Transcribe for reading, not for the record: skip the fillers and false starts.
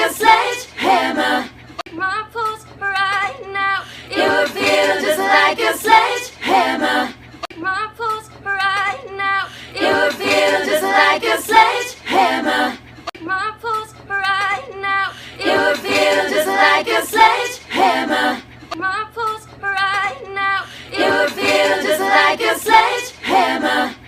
a sledgehammer. My pulse right now. It would feel just like a sledgehammer. My pulse right now. It would feel just like a sledgehammer. My pulse right now. It would feel just like a sledgehammer. My pulse right now. It would feel just like a sledgehammer.